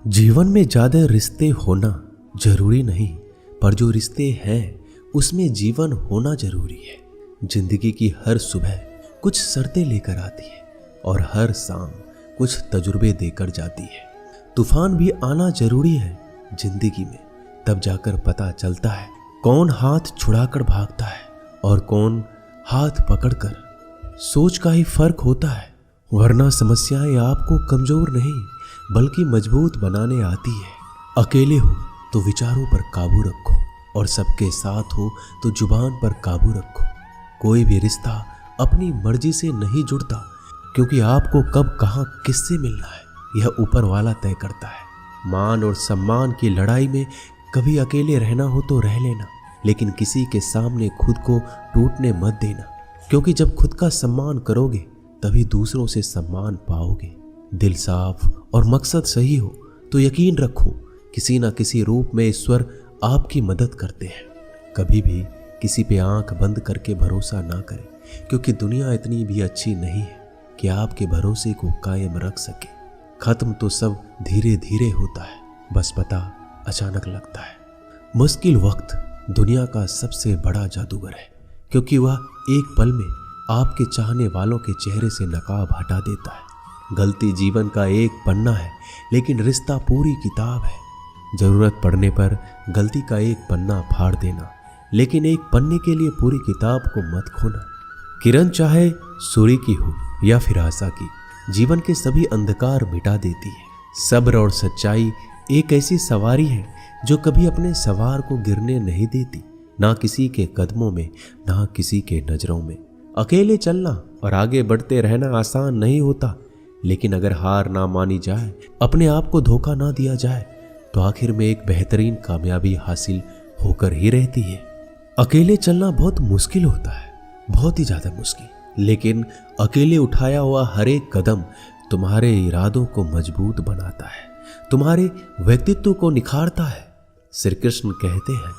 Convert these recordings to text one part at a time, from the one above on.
जीवन में ज्यादा रिश्ते होना जरूरी नहीं, पर जो रिश्ते हैं उसमें जीवन होना जरूरी है। जिंदगी की हर सुबह कुछ शर्तें लेकर आती है और हर शाम कुछ तजुर्बे देकर जाती है। तूफान भी आना जरूरी है जिंदगी में, तब जाकर पता चलता है कौन हाथ छुड़ाकर भागता है और कौन हाथ पकड़कर। सोच का ही फर्क होता है, वरना समस्याएं आपको कमजोर नहीं बल्कि मजबूत बनाने आती है। अकेले हो तो विचारों पर काबू रखो और सबके साथ हो तो जुबान पर काबू रखो। कोई भी रिश्ता अपनी मर्जी से नहीं जुड़ता, क्योंकि आपको कब कहां किससे मिलना है यह ऊपर वाला तय करता है। मान और सम्मान की लड़ाई में कभी अकेले रहना हो तो रह लेना, लेकिन किसी के सामने खुद को टूटने मत देना, क्योंकि जब खुद का सम्मान करोगे तभी दूसरों से सम्मान पाओगे। दिल साफ और मकसद सही हो तो यकीन रखो किसी न किसी रूप में ईश्वर आपकी मदद करते हैं। कभी भी किसी पे आंख बंद करके भरोसा ना करें, क्योंकि दुनिया इतनी भी अच्छी नहीं है कि आपके भरोसे को कायम रख सके। खत्म तो सब धीरे धीरे होता है, बस पता अचानक लगता है। मुश्किल वक्त दुनिया का सबसे बड़ा जादूगर है, क्योंकि वह एक पल में आपके चाहने वालों के चेहरे से नकाब हटा देता है। गलती जीवन का एक पन्ना है, लेकिन रिश्ता पूरी किताब है। जरूरत पड़ने पर गलती का एक पन्ना फाड़ देना, लेकिन एक पन्ने के लिए पूरी किताब को मत खोना। किरण चाहे सूर्य की हो या फिर आशा की, जीवन के सभी अंधकार मिटा देती है। सब्र और सच्चाई एक ऐसी सवारी है जो कभी अपने सवार को गिरने नहीं देती, ना किसी के कदमों में ना किसी के नजरों में। अकेले चलना और आगे बढ़ते रहना आसान नहीं होता, लेकिन अगर हार ना मानी जाए, अपने आप को धोखा ना दिया जाए, तो आखिर में एक बेहतरीन कामयाबी हासिल होकर ही रहती है। अकेले चलना बहुत मुश्किल होता है, बहुत ही ज्यादा मुश्किल, लेकिन अकेले उठाया हुआ हर एक कदम तुम्हारे इरादों को मजबूत बनाता है, तुम्हारे व्यक्तित्व को निखारता है। श्री कृष्ण कहते हैं,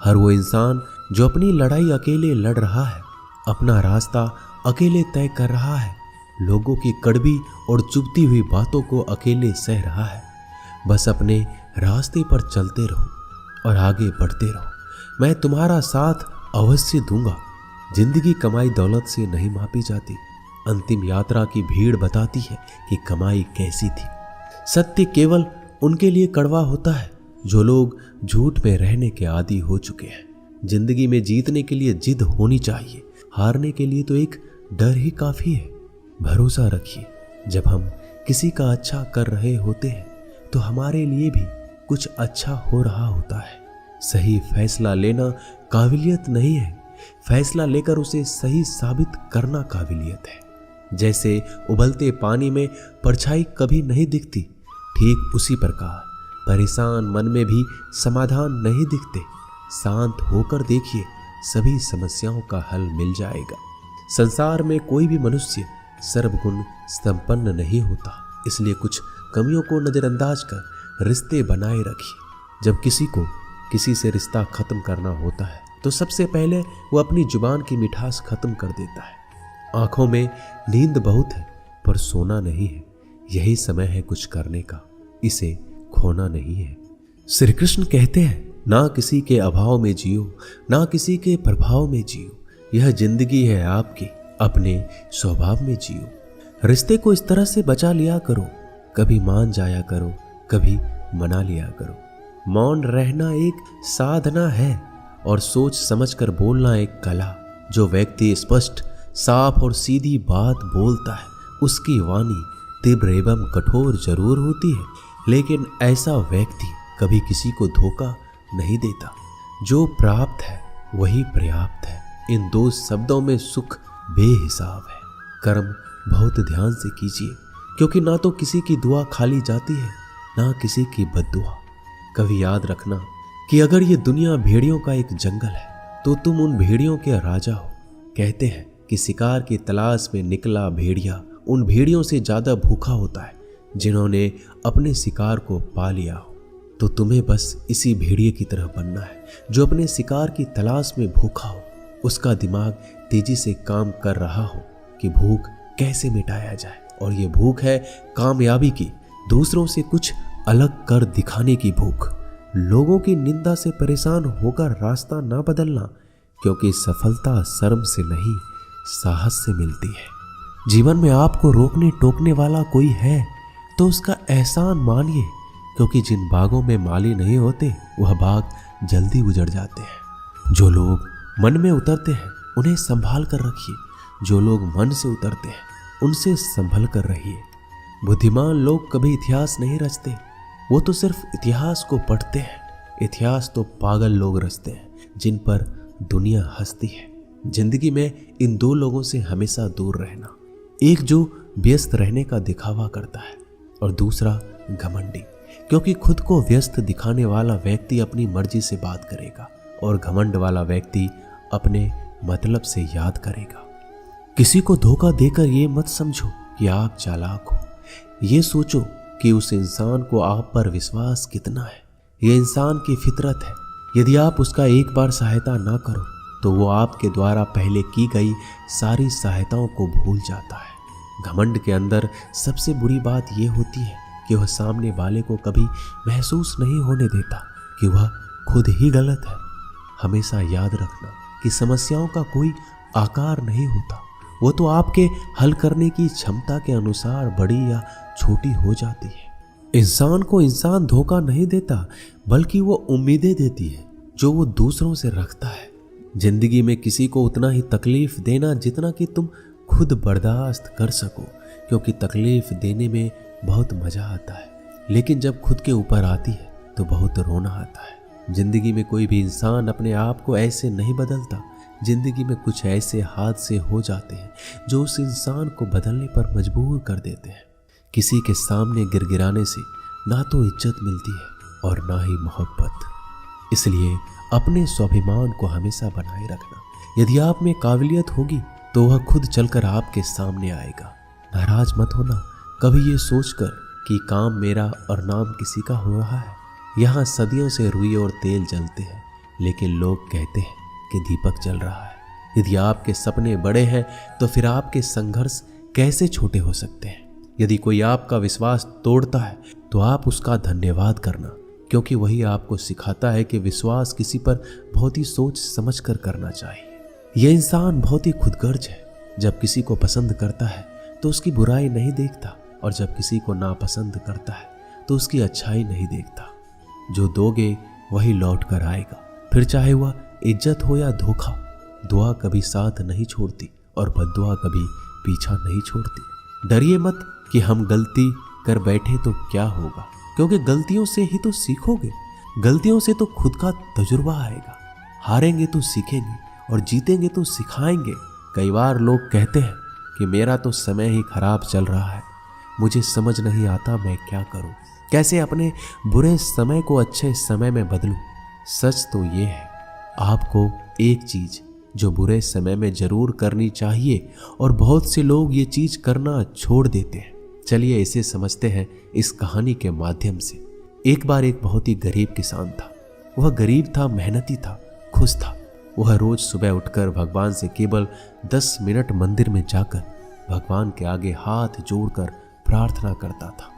हर वो इंसान जो अपनी लड़ाई अकेले लड़ रहा है, अपना रास्ता अकेले तय कर रहा है, लोगों की कड़वी और चुभती हुई बातों को अकेले सह रहा है, बस अपने रास्ते पर चलते रहो और आगे बढ़ते रहो। मैं तुम्हारा साथ अवश्य दूंगा। जिंदगी कमाई दौलत से नहीं मापी जाती, अंतिम यात्रा की भीड़ बताती है कि कमाई कैसी थी। सत्य केवल उनके लिए कड़वा होता है जो लोग झूठ में रहने के आदी हो चुके हैं। जिंदगी में जीतने के लिए जिद होनी चाहिए, हारने के लिए तो एक डर ही काफी है। भरोसा रखिए, जब हम किसी का अच्छा कर रहे होते हैं तो हमारे लिए भी कुछ अच्छा हो रहा होता है। सही फैसला लेना काबिलियत नहीं है, फैसला लेकर उसे सही साबित करना काबिलियत है। जैसे उबलते पानी में परछाई कभी नहीं दिखती, ठीक उसी प्रकार परेशान मन में भी समाधान नहीं दिखते। शांत होकर देखिए, सभी समस्याओं का हल मिल जाएगा। संसार में कोई भी मनुष्य सर्वगुण संपन्न नहीं होता, इसलिए कुछ कमियों को नजरअंदाज कर रिश्ते बनाए रखिए। जब किसी को किसी से रिश्ता खत्म करना होता है तो सबसे पहले वो अपनी जुबान की मिठास खत्म कर देता है। आंखों में नींद बहुत है पर सोना नहीं है, यही समय है कुछ करने का, इसे खोना नहीं है। श्री कृष्ण कहते हैं, ना किसी के अभाव में जियो, ना किसी के प्रभाव में जियो। यह जिंदगी है आपकी, अपने स्वभाव में जियो। रिश्ते को इस तरह से बचा लिया करो, कभी मान जाया करो, कभी मना लिया करो। मौन रहना एक साधना है और सोच समझकर बोलना एक कला। जो व्यक्ति स्पष्ट, साफ और सीधी बात बोलता है, उसकी वाणी तीव्र एवं कठोर जरूर होती है, लेकिन ऐसा व्यक्ति कभी किसी को धोखा नहीं देता। जो प्राप्त है वही पर्याप्त है। इन दो शब्दों में सुख बेहिसाब है। कर्म बहुत ध्यान से कीजिए, क्योंकि ना तो किसी की दुआ खाली जाती है, ना किसी की बद्दुआ। कभी याद रखना कि अगर ये दुनिया भेड़ियों का एक जंगल है तो तुम उन भेड़ियों के राजा हो। कहते हैं कि शिकार की तलाश में निकला भेड़िया उन भेड़ियों से ज्यादा भूखा होता है जिन्होंने अपने शिकार को पा लिया हो। तो तुम्हें बस इसी भेड़िए की तरह बनना है जो अपने शिकार की तलाश में भूखा हो। उसका दिमाग तेजी से काम कर रहा हो कि भूख कैसे मिटाया जाए, और ये भूख है कामयाबी की, दूसरों से कुछ अलग कर दिखाने की भूख, लोगों की निंदा से परेशान होकर रास्ता ना बदलना, क्योंकि सफलता शर्म से नहीं साहस से मिलती है। जीवन में आपको रोकने टोकने वाला कोई है तो उसका एहसान मानिए, क्योंकि जिन बागों में माली नहीं होते वह बाग जल्दी उजड़ जाते हैं। जो लोग मन में उतरते हैं उन्हें संभाल कर रखिए, जो लोग मन से उतरते हैं उनसे संभल कर रहिए। बुद्धिमान लोग कभी इतिहास नहीं रचते, वो तो सिर्फ इतिहास को पढ़ते हैं। इतिहास तो पागल लोग रचते हैं जिन पर दुनिया हंसती है। जिंदगी में इन दो लोगों से हमेशा दूर रहना, एक जो व्यस्त रहने का दिखावा करता है और दूसरा घमंडी, क्योंकि खुद को व्यस्त दिखाने वाला व्यक्ति अपनी मर्जी से बात करेगा और घमंड वाला व्यक्ति अपने मतलब से याद करेगा। किसी को धोखा देकर ये मत समझो कि आप चालाक हो, ये सोचो कि उस इंसान को आप पर विश्वास कितना है। ये इंसान की फितरत है, यदि आप उसका एक बार सहायता ना करो तो वो आपके द्वारा पहले की गई सारी सहायताओं को भूल जाता है। घमंड के अंदर सबसे बुरी बात यह होती है कि वह सामने वाले को कभी महसूस नहीं होने देता कि वह खुद ही गलत है। हमेशा याद रखना कि समस्याओं का कोई आकार नहीं होता, वो तो आपके हल करने की क्षमता के अनुसार बड़ी या छोटी हो जाती है। इंसान को इंसान धोखा नहीं देता, बल्कि वो उम्मीदें देती है जो वो दूसरों से रखता है। जिंदगी में किसी को उतना ही तकलीफ देना जितना कि तुम खुद बर्दाश्त कर सको, क्योंकि तकलीफ देने में बहुत मजा आता है, लेकिन जब खुद के ऊपर आती है तो बहुत रोना आता है। जिंदगी में कोई भी इंसान अपने आप को ऐसे नहीं बदलता। जिंदगी में कुछ ऐसे हादसे हो जाते हैं जो उस इंसान को बदलने पर मजबूर कर देते हैं। किसी के सामने गिड़गिड़ाने से ना तो इज्जत मिलती है और ना ही मोहब्बत। इसलिए अपने स्वाभिमान को हमेशा बनाए रखना। यदि आप में काबिलियत होगी तो वह खुद चलकर आपके सामने आएगा। नाराज मत होना कभी ये सोचकर कि काम मेरा और नाम किसी का हो रहा है। यहाँ सदियों से रुई और तेल जलते हैं, लेकिन लोग कहते हैं कि दीपक जल रहा है। यदि आपके सपने बड़े हैं तो फिर आपके संघर्ष कैसे छोटे हो सकते हैं। यदि कोई आपका विश्वास तोड़ता है तो आप उसका धन्यवाद करना, क्योंकि वही आपको सिखाता है कि विश्वास किसी पर बहुत ही सोच समझ कर करना चाहिए। यह इंसान बहुत ही खुदगर्ज है। जब किसी को पसंद करता है तो उसकी बुराई नहीं देखता, और जब किसी को नापसंद करता है तो उसकी अच्छाई नहीं देखता। जो दोगे वही लौट कर आएगा, फिर चाहे वह इज्जत हो या धोखा। दुआ कभी साथ नहीं छोड़ती और बद्दुआ कभी पीछा नहीं छोड़ती। डरिए मत कि हम गलती कर बैठे तो क्या होगा, क्योंकि गलतियों से ही तो सीखोगे। गलतियों से तो खुद का तजुर्बा आएगा। हारेंगे तो सीखेंगे और जीतेंगे तो सिखाएंगे। कई बार लोग कहते हैं कि मेरा तो समय ही खराब चल रहा है, मुझे समझ नहीं आता मैं क्या करूं, कैसे अपने बुरे समय को अच्छे समय में बदलूं। सच तो ये है, आपको एक चीज जो बुरे समय में जरूर करनी चाहिए और बहुत से लोग ये चीज करना छोड़ देते हैं। चलिए इसे समझते हैं इस कहानी के माध्यम से। एक बार एक बहुत ही गरीब किसान था। वह गरीब था, मेहनती था, खुश था। वह रोज सुबह उठकर भगवान से केवल 10 मिनट मंदिर में जाकर भगवान के आगे हाथ जोड़कर प्रार्थना करता था।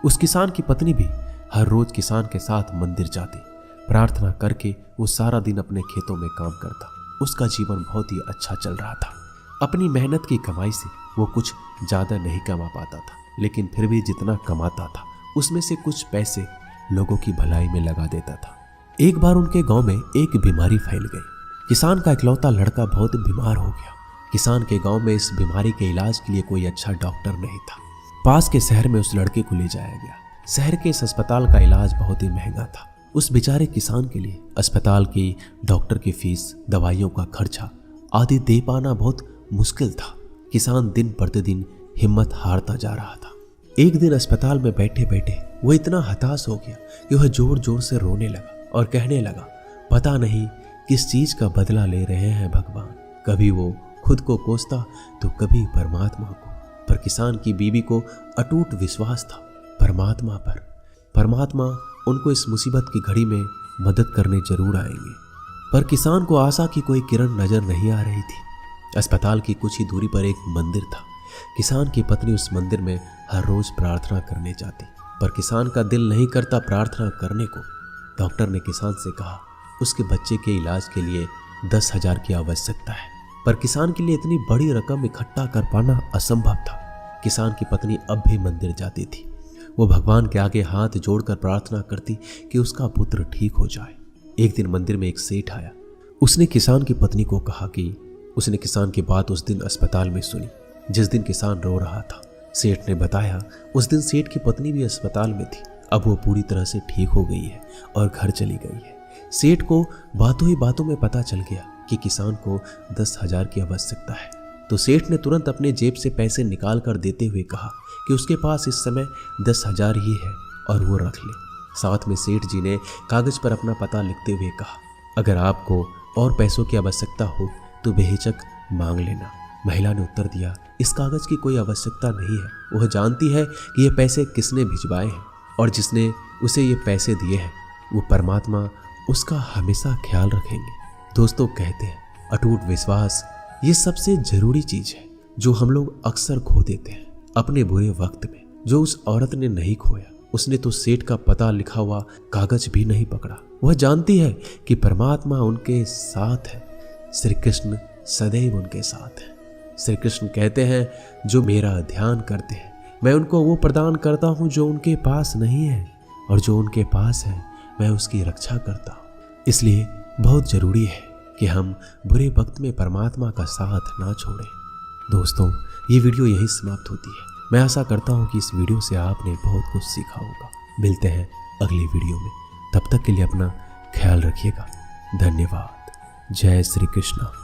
उस किसान की पत्नी भी हर रोज किसान के साथ मंदिर जाती। प्रार्थना करके वो सारा दिन अपने खेतों में काम करता। उसका जीवन बहुत ही अच्छा चल रहा था। अपनी मेहनत की कमाई से वो कुछ ज़्यादा नहीं कमा पाता था, लेकिन फिर भी जितना कमाता था उसमें से कुछ पैसे लोगों की भलाई में लगा देता था। एक बार उनके गांव में एक बीमारी फैल गई। किसान का इकलौता लड़का बहुत बीमार हो गया। किसान के गांव में इस बीमारी के इलाज के लिए कोई अच्छा डॉक्टर नहीं था। पास के शहर में उस लड़के को ले जाया गया। शहर के इस अस्पताल का इलाज बहुत ही महंगा था। उस बेचारे किसान के लिए अस्पताल की, डॉक्टर की फीस, दवाइयों का खर्चा आदि दे पाना बहुत मुश्किल था। किसान दिन प्रतिदिन हिम्मत हारता जा रहा था। एक दिन अस्पताल में बैठे बैठे वो इतना हताश हो गया कि वह जोर जोर से रोने लगा और कहने लगा, पता नहीं किस चीज का बदला ले रहे हैं भगवान। कभी वो खुद को कोसता तो कभी परमात्मा को। पर किसान की बीवी को अटूट विश्वास था परमात्मा पर। परमात्मा उनको इस मुसीबत की घड़ी में मदद करने जरूर आएंगे। पर किसान को आशा की कोई किरण नजर नहीं आ रही थी। अस्पताल की कुछ ही दूरी पर एक मंदिर था। किसान की पत्नी उस मंदिर में हर रोज प्रार्थना करने जाती। पर किसान का दिल नहीं करता प्रार्थना करने को। डॉक्टर ने किसान से कहा उसके बच्चे के इलाज के लिए 10,000 की आवश्यकता है, पर किसान के लिए इतनी बड़ी रकम इकट्ठा कर पाना असंभव था। किसान की पत्नी अब भी मंदिर जाती थी। वो भगवान के आगे हाथ जोड़कर प्रार्थना करती कि उसका पुत्र ठीक हो जाए। एक दिन मंदिर में एक सेठ आया। उसने किसान की पत्नी को कहा कि उसने किसान की बात उस दिन अस्पताल में सुनी जिस दिन किसान रो रहा था। सेठ ने बताया उस दिन सेठ की पत्नी भी अस्पताल में थी। अब वो पूरी तरह से ठीक हो गई है और घर चली गई है। सेठ को बातों ही बातों में पता चल गया कि किसान को 10,000 की आवश्यकता है। तो सेठ ने तुरंत अपने जेब से पैसे निकाल कर देते हुए कहा कि उसके पास इस समय 10,000 ही है और वो रख ले। साथ में सेठ जी ने कागज पर अपना पता लिखते हुए कहा अगर आपको और पैसों की आवश्यकता हो तो बेहिचक मांग लेना। महिला ने उत्तर दिया इस कागज की कोई आवश्यकता नहीं है। वह जानती है कि ये पैसे किसने भिजवाए हैं और जिसने उसे ये पैसे दिए हैं वो परमात्मा उसका हमेशा ख्याल रखेंगे। दोस्तों कहते हैं अटूट विश्वास ये सबसे जरूरी चीज है जो हम लोग अक्सर खो देते हैं अपने बुरे वक्त में। जो उस औरत ने नहीं खोया, उसने तो सेठ का पता लिखा हुआ कागज भी नहीं पकड़ा। वह जानती है कि परमात्मा उनके साथ है। श्री कृष्ण सदैव उनके साथ है। श्री कृष्ण कहते हैं जो मेरा ध्यान करते हैं मैं उनको वो प्रदान करता हूँ जो उनके पास नहीं है, और जो उनके पास है मैं उसकी रक्षा करता हूँ। इसलिए बहुत जरूरी है कि हम बुरे वक्त में परमात्मा का साथ ना छोड़ें। दोस्तों ये वीडियो यहीं समाप्त होती है। मैं आशा करता हूँ कि इस वीडियो से आपने बहुत कुछ सीखा होगा। मिलते हैं अगली वीडियो में, तब तक के लिए अपना ख्याल रखिएगा। धन्यवाद। जय श्री कृष्ण।